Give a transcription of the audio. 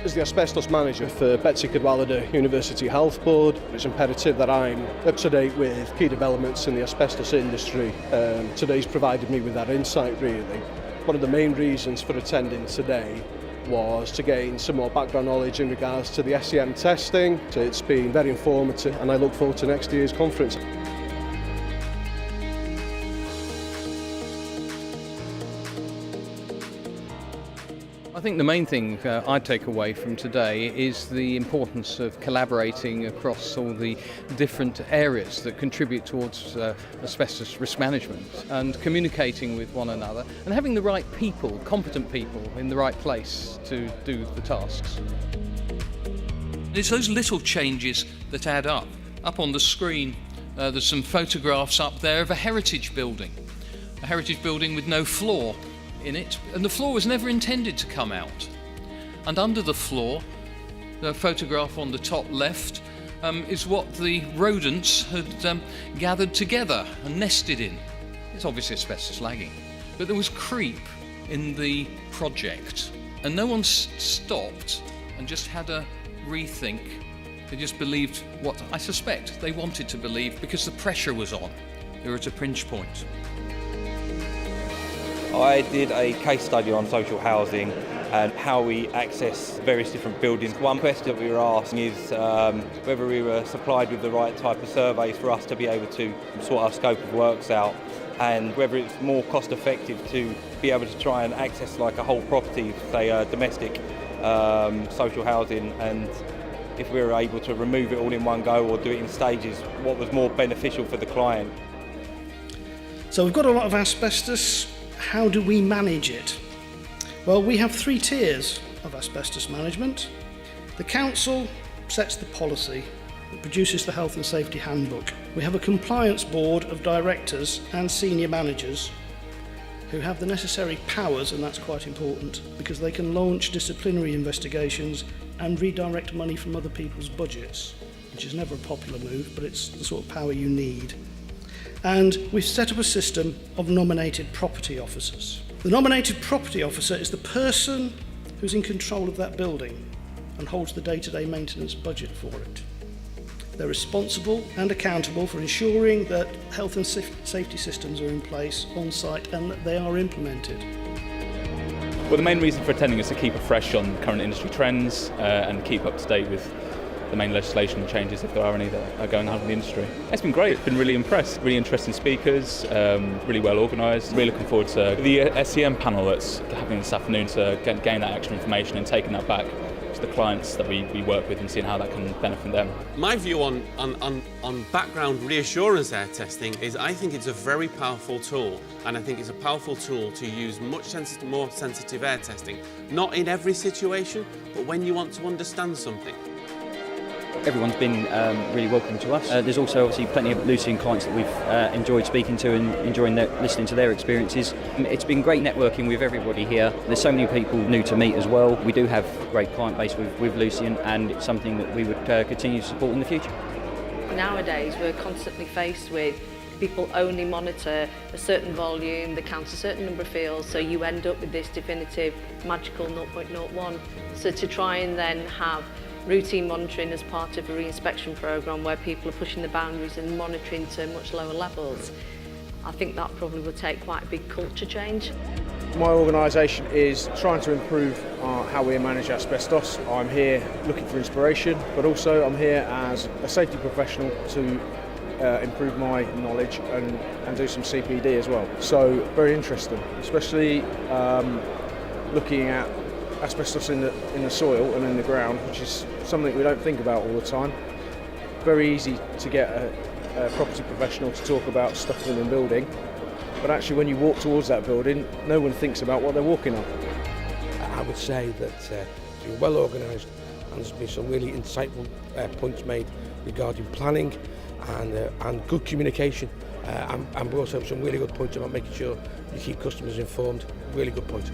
As the asbestos manager for Betsy Cadwallader University Health Board, it's imperative that I'm up to date with key developments in the asbestos industry. Today's provided me with that insight, really. One of the main reasons for attending today was to gain some more background knowledge in regards to the SEM testing. So it's been very informative, and I look forward to next year's conference. I think the main thing I take away from today is the importance of collaborating across all the different areas that contribute towards asbestos risk management, and communicating with one another and having the right people, competent people in the right place to do the tasks. It's those little changes that add up. Up on the screen there's some photographs up there of a heritage building with no floor in it, and the floor was never intended to come out. And under the floor, the photograph on the top left is what the rodents had gathered together and nested in. It's obviously asbestos lagging, but there was creep in the project, and no one stopped and just had a rethink. They just believed what I suspect they wanted to believe because the pressure was on. They were at a pinch point. I did a case study on social housing and how we access various different buildings. One question that we were asking is whether we were supplied with the right type of surveys for us to be able to sort our scope of works out, and whether it's more cost effective to be able to try and access like a whole property, say domestic social housing, and if we were able to remove it all in one go or do it in stages, what was more beneficial for the client. So we've got a lot of asbestos. How do we manage it? Well, we have 3 tiers of asbestos management. The council sets the policy, it produces the health and safety handbook. We have a compliance board of directors and senior managers who have the necessary powers, and that's quite important because they can launch disciplinary investigations and redirect money from other people's budgets, which is never a popular move, but it's the sort of power you need. And we've set up a system of nominated property officers. The nominated property officer is the person who's in control of that building and holds the day-to-day maintenance budget for it. They're responsible and accountable for ensuring that health and safety systems are in place on site and that they are implemented. Well, the main reason for attending is to keep afresh on current industry trends and keep up to date with the main legislation changes, if there are any, that are going on in the industry. It's been great, been really impressed. Really interesting speakers, really well organised. Really looking forward to the SEM panel that's happening this afternoon to gain that extra information and taking that back to the clients that we work with and seeing how that can benefit them. My view on background reassurance air testing is I think it's a very powerful tool, and I think it's a powerful tool to use much more sensitive air testing. Not in every situation, but when you want to understand something. Everyone's been really welcome to us. There's also obviously plenty of Lucian clients that we've enjoyed speaking to and enjoying listening to their experiences. It's been great networking with everybody here. There's so many people new to meet as well. We do have a great client base with Lucian, and it's something that we would continue to support in the future. Nowadays we're constantly faced with people only monitor a certain volume, they count a certain number of fields, so you end up with this definitive magical 0.01. So to try and then have routine monitoring as part of a re-inspection programme where people are pushing the boundaries and monitoring to much lower levels, I think that probably will take quite a big culture change. My organisation is trying to improve how we manage asbestos. I'm here looking for inspiration, but also I'm here as a safety professional to improve my knowledge and do some CPD as well. So very interesting, especially looking at asbestos in the soil and in the ground, which is something we don't think about all the time. Very easy to get a property professional to talk about stuff in a building, but actually when you walk towards that building, no one thinks about what they're walking on. I would say that you're well organised, and there's been some really insightful points made regarding planning and good communication, and we also have some really good points about making sure you keep customers informed. Really good point.